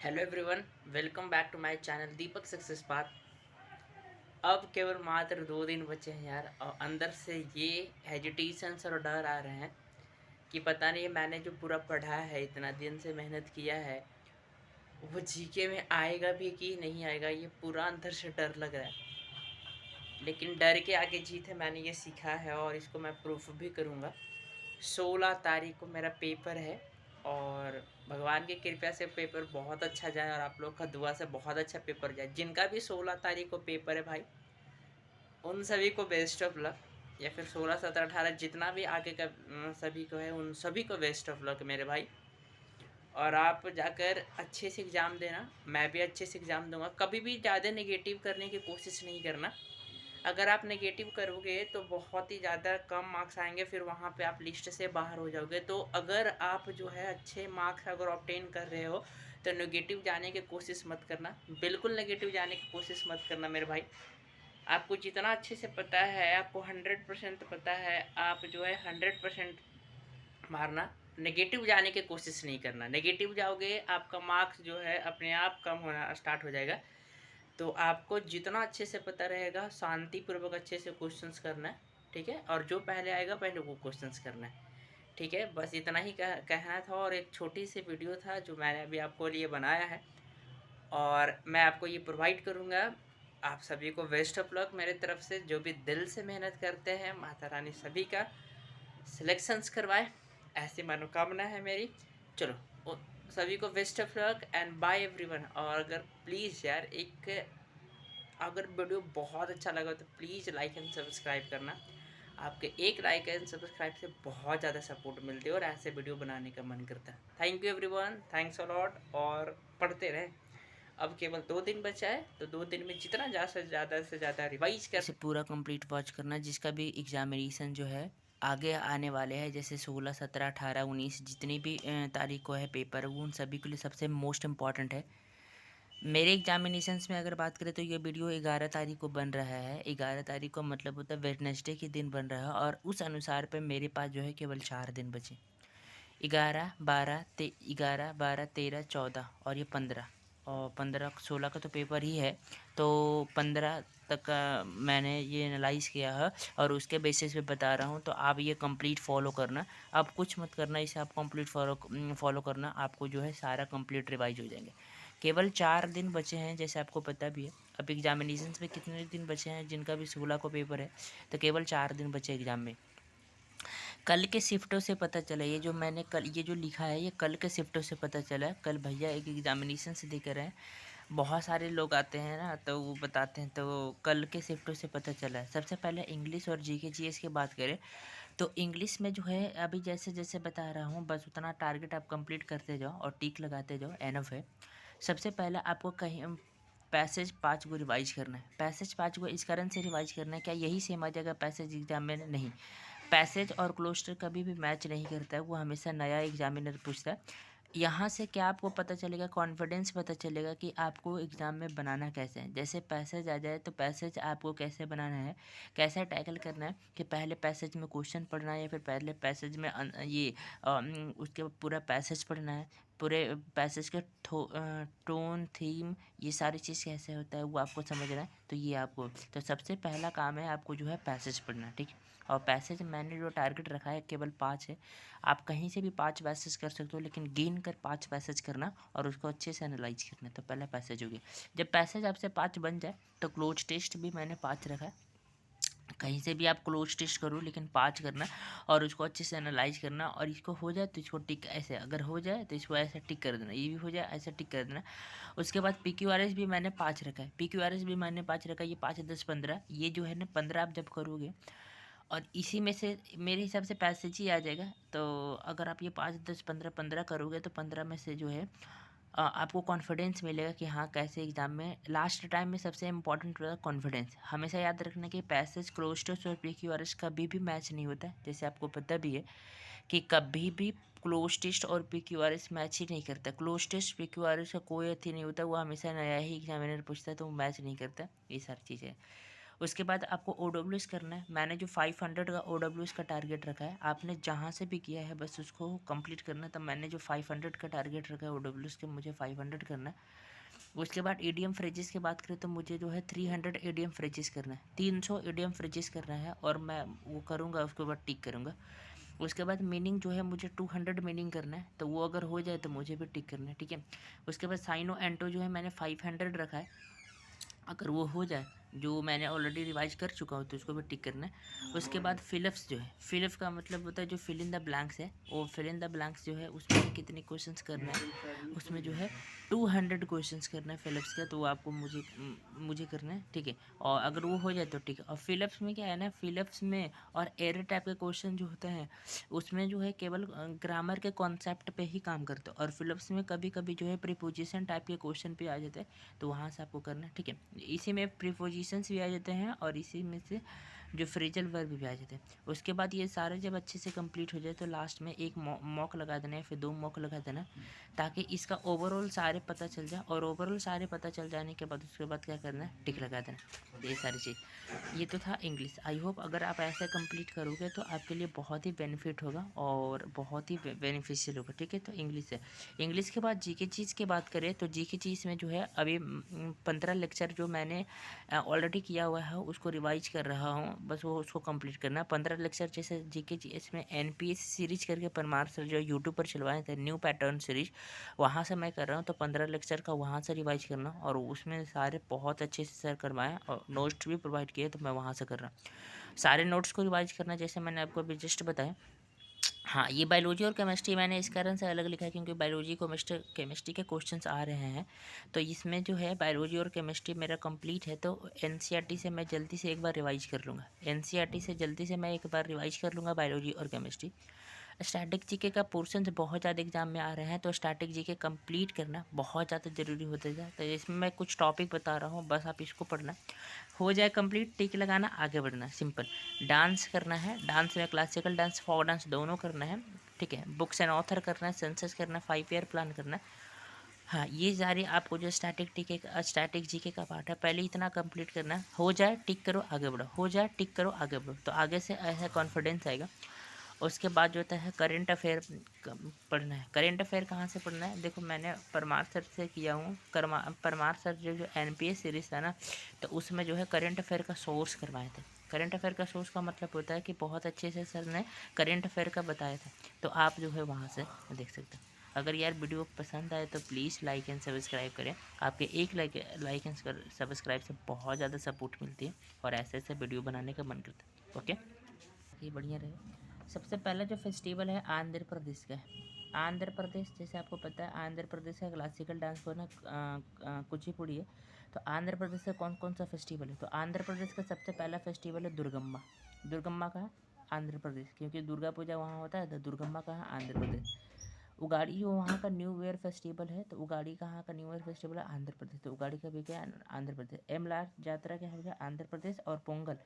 Hello everyone, welcome back to my channel Deepak success path. अब केवल मात्र 2 दिन बचे हैं यार, और अंदर से ये हेजिटेशंस और डर आ रहे हैं कि पता नहीं मैंने जो पूरा पढ़ा है, इतना दिन से मेहनत किया है, वो जीके में आएगा भी कि नहीं आएगा। ये पूरा अंदर से डर लग रहा है, लेकिन डर के आगे जीत है, मैंने ये सीखा है और इसको मैं प्रूफ भी करूँगा। 16 तारीख को मेरा पेपर है और भगवान की कृपा से पेपर बहुत अच्छा जाए और आप लोग का दुआ से बहुत अच्छा पेपर जाए। जिनका भी 16 तारीख को पेपर है भाई, उन सभी को बेस्ट ऑफ लक। या फिर 16 17 18 जितना भी आगे का सभी को है, उन सभी को बेस्ट ऑफ लक मेरे भाई। और आप जाकर अच्छे से एग्ज़ाम देना, मैं भी अच्छे से एग्ज़ाम दूंगा। कभी भी ज़्यादा नेगेटिव करने की कोशिश नहीं करना। अगर आप नेगेटिव करोगे तो बहुत ही ज़्यादा कम मार्क्स आएंगे, फिर वहाँ पे आप लिस्ट से बाहर हो जाओगे। तो अगर आप जो है अच्छे मार्क्स अगर ऑब्टेन कर रहे हो तो नेगेटिव जाने की कोशिश मत करना, बिल्कुल नेगेटिव जाने की कोशिश मत करना मेरे भाई। आपको जितना अच्छे से पता है, आपको 100% पता है, आप जो है 100% मारना। नेगेटिव जाने की कोशिश नहीं करना। नेगेटिव जाओगे आपका मार्क्स जो है अपने आप कम होना स्टार्ट हो जाएगा। तो आपको जितना अच्छे से पता रहेगा, शांतिपूर्वक अच्छे से क्वेश्चंस करना है, ठीक है। और जो पहले आएगा पहले वो क्वेश्चंस करना है, ठीक है। बस इतना ही कहना था। और एक छोटी सी वीडियो था जो मैंने अभी आपको लिए बनाया है और मैं आपको ये प्रोवाइड करूँगा। आप सभी को बेस्ट ऑफ लक मेरे तरफ से। जो भी दिल से मेहनत करते हैं, माता रानी सभी का सिलेक्शंस करवाए, ऐसी मनोकामना है मेरी। चलो, सभी को best of luck and bye everyone. और अगर प्लीज़ यार, एक अगर वीडियो बहुत अच्छा लगा तो प्लीज़ लाइक एंड सब्सक्राइब करना। आपके एक लाइक एंड सब्सक्राइब से बहुत ज़्यादा सपोर्ट मिलती है और ऐसे वीडियो बनाने का मन करता है। Thank you everyone, thanks a lot. और पढ़ते रहें। अब केवल 2 दिन बचा है, तो 2 दिन में जितना ज़्यादा से ज़्यादा रिवाइज कर इसे पूरा कंप्लीट वॉच करना। जिसका भी एग्जामिनेशन जो है आगे आने वाले हैं, जैसे 16 17 18 19 जितनी भी तारीख को है पेपर, उन सभी के लिए सबसे मोस्ट इम्पॉर्टेंट है। मेरे एग्जामिनेशंस में अगर बात करें तो ये वीडियो 11 तारीख को बन रहा है। 11 तारीख को मतलब होता है वेडनेसडे के दिन बन रहा है, और उस अनुसार पे मेरे पास जो है केवल 4 दिन बचे। 11 12 13 14 और ये 15, और 15 16 का तो पेपर ही है। तो 15 तक का मैंने ये एनालाइज़ किया है और उसके बेसिस पे बता रहा हूँ। तो आप ये कंप्लीट फॉलो करना, आप कुछ मत करना, इसे आप कंप्लीट फॉलो करना। आपको जो है सारा कंप्लीट रिवाइज हो जाएंगे। केवल 4 दिन बचे हैं, जैसे आपको पता भी है। अब एग्जामिनेशंस में कितने दिन बचे हैं, जिनका भी 16 को पेपर है, तो केवल 4 दिन बचे एग्ज़ाम में। कल के शिफ्टों से पता चला, ये जो मैंने कल ये जो लिखा है, ये कल के शिफ्टों से पता चला। कल भैया एक एग्जामिनेशन से देकर हैं, बहुत सारे लोग आते हैं ना, तो वो बताते हैं, तो कल के शिफ्टों से पता चला है। सबसे पहले इंग्लिश और जीके जीएस की बात करें तो इंग्लिश में जो है अभी जैसे जैसे बता रहा हूँ, बस उतना टारगेट आप कंप्लीट करते जाओ और टिक लगाते जाओ, एनफ है। सबसे पहले आपको कहीं पैसेज 5 गो रिवाइज करना है। पैसेज 5 गो इस कारण से रिवाइज करना है, क्या यही सेम आ जाएगा पैसेज एग्जाम में? नहीं। पैसेज और क्लोस्टर कभी भी मैच नहीं करता है, वो हमेशा नया एग्जामिनर पूछता है। यहाँ से क्या आपको पता चलेगा, कॉन्फिडेंस पता चलेगा कि आपको एग्ज़ाम में बनाना कैसे है। जैसे पैसेज आ जाए तो पैसेज आपको कैसे बनाना है, कैसे टैकल करना है, कि पहले पैसेज में क्वेश्चन पढ़ना है या फिर पहले पैसेज में उसके पूरा पैसेज पढ़ना है। पूरे पैसेज के टोन थीम ये सारी चीज़ कैसे होता है वो आपको समझना है। तो ये आपको, तो सबसे पहला काम है आपको जो है पैसेज पढ़ना, ठीक। और पैसेज मैंने जो टारगेट रखा है केवल 5 है। आप कहीं से भी 5 पैसेज कर सकते हो, लेकिन गिन कर 5 पैसेज करना और उसको अच्छे से एनालाइज करना। तो पहला पैसेज हो गया। जब पैसेज आपसे 5 बन जाए तो क्लोज टेस्ट भी मैंने 5 रखा है। कहीं से भी आप क्लोज टेस्ट करो, लेकिन 5 करना और उसको अच्छे से एनालाइज करना। और इसको हो जाए तो इसको टिक, ऐसे अगर हो जाए तो इसको ऐसे टिक कर देना, ये भी हो जाए ऐसे टिक कर देना। उसके बाद PQRS भी मैंने 5 रखा है। PQRS भी मैंने 5 रखा है। ये 5 10 15, ये जो है ना 15 आप जब करोगे और इसी में से मेरे हिसाब से पैसेज ही आ जाएगा। तो अगर आप ये 5 10 15 15 करोगे तो 15 में से जो है आपको कॉन्फिडेंस मिलेगा कि हाँ कैसे एग्ज़ाम में लास्ट टाइम में सबसे इम्पोर्टेंट होगा कॉन्फिडेंस। हमेशा याद रखना कि पैसेज क्लोज टेस्ट और PQRS कभी भी मैच नहीं होता है। जैसे आपको पता भी है कि कभी भी क्लोज टेस्ट और PQRS मैच ही नहीं करता। क्लोज टेस्ट PQRS का कोई अथी नहीं होता, वो हमेशा नया ही एग्जामिनर पूछता है, तो वो मैच नहीं करता। ये सारी चीज़ें। उसके बाद आपको OWS करना है। मैंने जो 500 का OWS का टारगेट रखा है, आपने जहाँ से भी किया है बस उसको कंप्लीट करना है। तो मैंने जो 500 का टारगेट रखा है OWS के, मुझे 500 करना है। उसके बाद EDM फ्रेजेस की बात करें तो मुझे जो है 300 EDM फ्रेजेस करना है, 300 EDM फ्रेजेस करना है, और मैं वो करूँगा, उसके बाद टिक करूँगा। उसके बाद मीनिंग जो है मुझे 200 मीनिंग करना है, तो वो अगर हो जाए तो मुझे भी टिक करना है, ठीक है। उसके बाद साइनो एंटो जो है मैंने 500 रखा है, अगर वो हो जाए, जो मैंने ऑलरेडी रिवाइज कर चुका हूँ, तो उसको भी टिक करना है। उसके बाद फिलिप्स जो है, फिलिप का मतलब होता है जो फिल इन द ब्लैंक्स है, वो फिल इन द ब्लैंक्स जो है उसमें से कितने क्वेश्चंस करना है, उसमें जो है 200 क्वेश्चंस करना है फिलिप्स का, तो वो आपको मुझे करना है, ठीक है। और अगर वो हो जाए तो ठीक है। और फिलिप्स में क्या है ना, फिलिप्स में और एरर टाइप के क्वेश्चन जो होते हैं उसमें जो है केवल ग्रामर के कॉन्सेप्ट पे ही काम करते हैं, और फिलिप्स में कभी कभी जो है प्रीपोजिशन टाइप के क्वेश्चन भी आ जाते हैं, तो वहाँ से आपको करना है, ठीक है। इसी में प्रीपोजिशंस भी आ जाते हैं और इसी में से जो फ्रेजल वर्ब भी आ जाते हैं। उसके बाद ये सारे जब अच्छे से कंप्लीट हो जाए तो लास्ट में एक मॉक लगा देना है, फिर 2 मॉक लगा देना, ताकि इसका ओवरऑल सारे पता चल जाए। और ओवरऑल सारे पता चल जाने के बाद उसके बाद क्या करना है, टिक लगा देना। ये सारी चीज़, ये तो था इंग्लिश। आई होप अगर आप ऐसे कंप्लीट करोगे तो आपके लिए बहुत ही बेनिफिट होगा और बहुत ही बेनिफिशियल होगा, ठीक है। तो इंग्लिश है। इंग्लिश के बाद जीके चीज़ की बात करें तो जीके चीज़ में जो है अभी 15 लेक्चर जो मैंने ऑलरेडी किया हुआ है उसको रिवाइज कर रहा हूँ, बस वो उसको कंप्लीट करना है। 15 लेक्चर जैसे जीके चीज़ में NPS सीरीज करके परमार सर जो यूट्यूब पर चलवाए थे, न्यू पैटर्न सीरीज, वहाँ से मैं कर रहा हूँ। तो 15 लेक्चर का वहाँ से रिवाइज करना, और उसमें सारे बहुत अच्छे से सर करवाएं और नोट्स भी प्रोवाइड किए, तो मैं वहाँ से कर रहा हूँ। सारे नोट्स को रिवाइज करना जैसे मैंने आपको अभी जस्ट बताया। हाँ, ये बायोलॉजी और केमिस्ट्री मैंने इस कारण से अलग लिखा है क्योंकि बायोलॉजी केमिस्ट्री के क्वेश्चंस आ रहे हैं, तो इसमें जो है बायोलॉजी और केमिस्ट्री मेरा कंप्लीट है, तो NCERT से मैं जल्दी से एक बार रिवाइज कर लूँगा। NCERT से जल्दी से मैं एक बार रिवाइज कर लूँगा बायोलॉजी और केमिस्ट्री। स्टैटिक जीके का पोर्शन बहुत ज़्यादा एग्जाम में आ रहे हैं, तो स्टैटिक जीके कंप्लीट करना बहुत ज़्यादा ज़रूरी होता है। तो इसमें मैं कुछ टॉपिक बता रहा हूँ, बस आप इसको पढ़ना, हो जाए कंप्लीट, टिक लगाना, आगे बढ़ना, सिंपल। डांस करना है, डांस में क्लासिकल डांस, फोक डांस दोनों करना है, ठीक है। बुक्स एंड ऑथर करना है, सेंसस करना है, 5 ईयर प्लान करना है। हाँ, ये सारी आपको जो स्टैटिक जीके का पार्ट है, पहले इतना कंप्लीट करना है, हो जाए टिक करो आगे बढ़ो, हो जाए टिक करो आगे बढ़ो, तो आगे से ऐसा कॉन्फिडेंस आएगा। उसके बाद जो होता है करेंट अफेयर पढ़ना है। करेंट अफेयर कहाँ से पढ़ना है, देखो मैंने परमार सर से किया हूँ, परमार सर जो NPS सीरीज था ना, तो उसमें जो है करेंट अफेयर का सोर्स करवाए थे। करेंट अफेयर का सोर्स का मतलब होता है कि बहुत अच्छे से सर ने करेंट अफेयर का बताया था, तो आप जो है वहाँ से देख सकते हैं। अगर यार वीडियो पसंद आए तो प्लीज़ लाइक एंड सब्सक्राइब करें। आपके एक लाइक एंड सब्सक्राइब से बहुत ज़्यादा सपोर्ट मिलती है और ऐसे ऐसे वीडियो बनाने का मन करता है। ओके, ये बढ़िया रहे। सबसे पहला जो फेस्टिवल है आंध्र प्रदेश का है। आंध्र प्रदेश, जैसे आपको पता है आंध्र प्रदेश का क्लासिकल डांस को ना कुचिपुड़ी है। तो आंध्र प्रदेश का कौन कौन सा फेस्टिवल है, तो आंध्र प्रदेश का सबसे पहला फेस्टिवल है दुर्गम्मा। दुर्गम्मा का आंध्र प्रदेश, क्योंकि दुर्गा पूजा वहाँ होता है, तो दुर्गम्मा का आंध्र प्रदेश। उगाड़ी वहाँ का न्यू ईयर फेस्टिवल है, तो उगाड़ी कहाँ का न्यू ईयर फेस्टिवल है, आंध्र प्रदेश, तो उगाड़ी का भी क्या आंध्र प्रदेश। एमलार यात्रा क्या हो गया आंध्र प्रदेश। और पोंगल,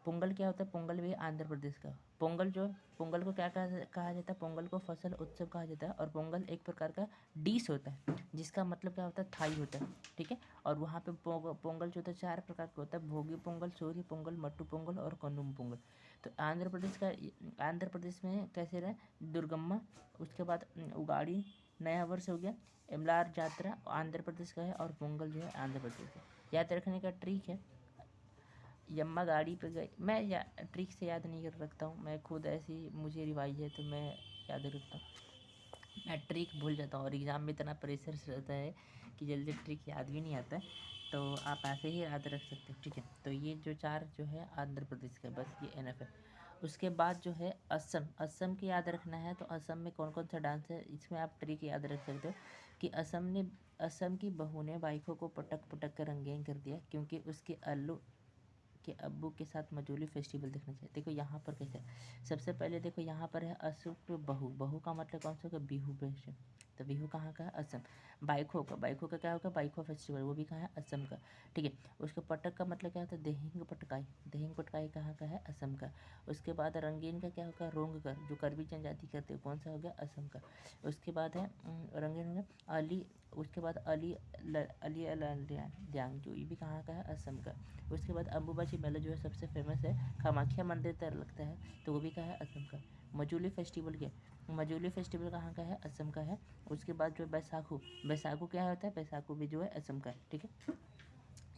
पोंगल क्या होता है, पोंगल भी आंध्र प्रदेश का। पोंगल को क्या कहा जाता है, पोंगल को फसल उत्सव कहा जाता है, और पोंगल एक प्रकार का डिश होता है जिसका मतलब क्या होता है, थाई होता है, ठीक है। और वहाँ पे पोंगल जो होता है 4 प्रकार का होता है, भोगी पोंगल, सूर्य पोंगल, मट्टू पोंगल और कनुम पोंगल। तो आंध्र प्रदेश में कैसे रहे, दुर्गम्मा, उसके बाद उगाड़ी नया वर्ष हो गया, एमलार यात्रा आंध्र प्रदेश का है, और पोंगल जो है आंध्र प्रदेश का। याद रखने का ट्रिक है, यम्मा गाड़ी पे गई, मैं ट्रिक से याद नहीं कर रखता हूँ, मैं खुद ऐसी मुझे रिवाइज है तो मैं याद रखता हूँ। मैं ट्रिक भूल जाता हूँ और एग्ज़ाम में इतना प्रेशर रहता है कि जल्दी ट्रिक याद भी नहीं आता है, तो आप ऐसे ही याद रख सकते हो, ठीक है। तो ये जो 4 जो है आंध्र प्रदेश का, बस ये एनफ है। उसके बाद जो है असम की याद रखना है, तो असम में कौन कौन सा डांस है, इसमें आप ट्रिक याद रख सकते हो कि असम की बहू ने बाइकों को पटक पटक कर रंगीन कर दिया क्योंकि उसके अल्लू के अब्बू के साथ मजूली फेस्टिवल देखना चाहिए। देखो यहाँ पर कैसे, सबसे पहले देखो यहाँ पर है अशुभ बहू, बहू का मतलब कौन सा होगा, बिहू फेस्टिवल, तो बिहू कहाँ का है? असम। बाइखो का क्या होगा? बाइखो फेस्टिवल, वो भी कहाँ है? असम का। ठीक है। उसके पटक का मतलब क्या होता है? देहिंग पटकाई। देहिंग पटकाई कहाँ का है? असम का। उसके बाद रंगीन का क्या होगा? रोंगकर, जो करबी जनजाति करते हैं, कौन सा हो गया? असम का। उसके बाद है रंगीन हो गया अली। उसके बाद अली ड्यांग, जो ये भी कहाँ का है? असम का। उसके बाद अम्बुबाची मेला जो है सबसे फेमस है, कामाख्या मंदिर तर लगता है, तो वो भी कहाँ है? असम का। मजूली फेस्टिवल क्या? मजूली फेस्टिवल कहाँ का है? असम का है। उसके बाद जो है बैसाखू, बैसाखू क्या होता है? बैसाखू भी जो है असम का है। ठीक है।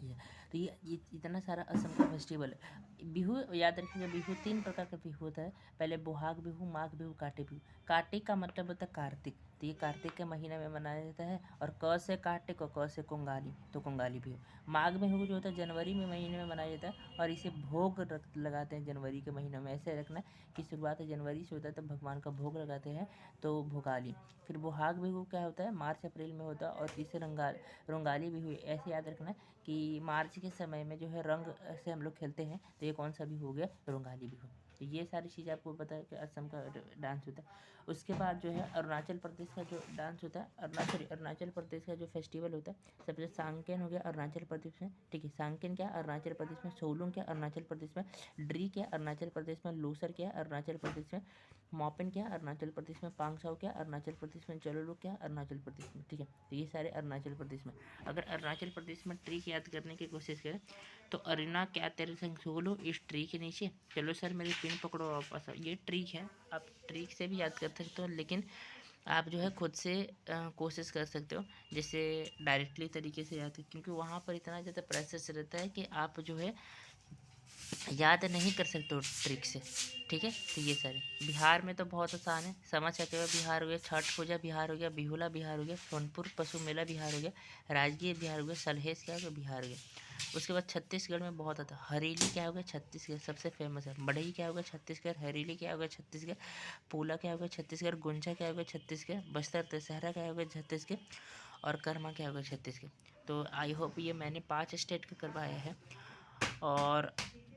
ये तो ये इतना सारा असम का फेस्टिवल है। बिहू याद रखिएगा, बिहू 3 प्रकार का बिहू होता है। पहले बोहाग बिहू, माघ बिहू, काटे बिहू। काटे का मतलब होता है कार्तिक, तो ये कार्तिक के महीने में मनाया जाता है। और क से कार्तिक और क से कोंगाली, तो कोंगाली बिहू। माघ बिहू जो होता है जनवरी में महीने में मनाया जाता है, और इसे भोग लगाते हैं जनवरी के महीने में। ऐसे रखना कि शुरुआत जनवरी से होता है, तब भगवान का भोग लगाते हैं, तो भोगाली। फिर बोहाग बिहू क्या होता है? मार्च अप्रैल में होता है, और इसे रोंगाली बिहू। ऐसे याद रखना कि मार्च के समय में जो है रंग से हम लोग खेलते हैं, तो ये कौन सा बिहू हो गया? रोंगाली बिहू। तो ये सारी चीज़ें आपको पता है कि असम का डांस होता है। उसके बाद जो है अरुणाचल प्रदेश का जो डांस होता है, अरुणाचल प्रदेश का जो फेस्टिवल होता है, सबसे सांकेन हो गया अरुणाचल प्रदेश में। ठीक है। सांकेन क्या? अरुणाचल प्रदेश में। सोलुंग क्या? अरुणाचल प्रदेश में। ड्री क्या? अरुणाचल प्रदेश में। लोसर क्या? अरुणाचल प्रदेश में। मॉपिन क्या? अरुणाचल प्रदेश में। पांगसाउ क्या? अरुणाचल प्रदेश में। चलोलू क्या? अरुणाचल प्रदेश में। ठीक है। तो ये सारे अरुणाचल प्रदेश में। अगर अरुणाचल प्रदेश में ट्रिक याद करने की कोशिश करें, तो अरिना क्या तेरे संग सोलो इस ट्री के नीचे। चलो सर मेरी पिन पकड़ो वापस। ये ट्रिक है, आप ट्रिक से भी याद कर सकते हो, लेकिन आप जो है खुद से कोशिश कर सकते हो, जैसे डायरेक्टली तरीके से याद, क्योंकि वहाँ पर इतना ज़्यादा प्रेशर रहता है कि आप जो है याद नहीं कर सकते हो ट्रिक से। ठीक है। तो ये सारे बिहार में तो बहुत आसान है, समझ सकते हो। बिहार हो गया, छठ पूजा बिहार हो गया, बिहुला बिहार हो गया, सोनपुर पशु मेला बिहार हो गया, राजगीर बिहार हो गया, सलहेस क्या हो गया? बिहार हो गया। उसके बाद छत्तीसगढ़ में बहुत आता है। हरेली क्या हो गया? छत्तीसगढ़ सबसे फेमस है। बढ़ई क्या हो गया? छत्तीसगढ़। हरेली क्या हो गया? छत्तीसगढ़। पोला क्या हो गया? छत्तीसगढ़। गुंजा क्या हो गया? छत्तीसगढ़। बस्तर दशहरा क्या हो गया? छत्तीसगढ़। और कर्मा क्या हो गया? छत्तीसगढ़। तो आई होप ये मैंने 5 स्टेट का करवाया है, और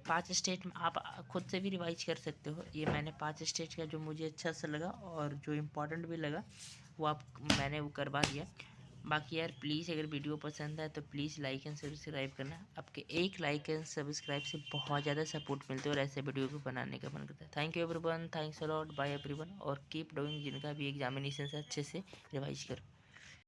5 स्टेट में आप खुद से भी रिवाइज कर सकते हो। ये मैंने 5 स्टेट का जो मुझे अच्छा सा लगा और जो इम्पोर्टेंट भी लगा, वो मैंने वो करवा दिया। बाकी यार प्लीज़ अगर वीडियो पसंद आए तो प्लीज़ लाइक एंड सब्सक्राइब करना। आपके एक लाइक एंड सब्सक्राइब से बहुत ज़्यादा सपोर्ट मिलते है, और ऐसे वीडियो को बनाने का मन करता है। Thank you everyone, thanks a lot, bye everyone, और कीप डूइंग। जिनका भी एग्जामिनेशन है अच्छे से रिवाइज करो।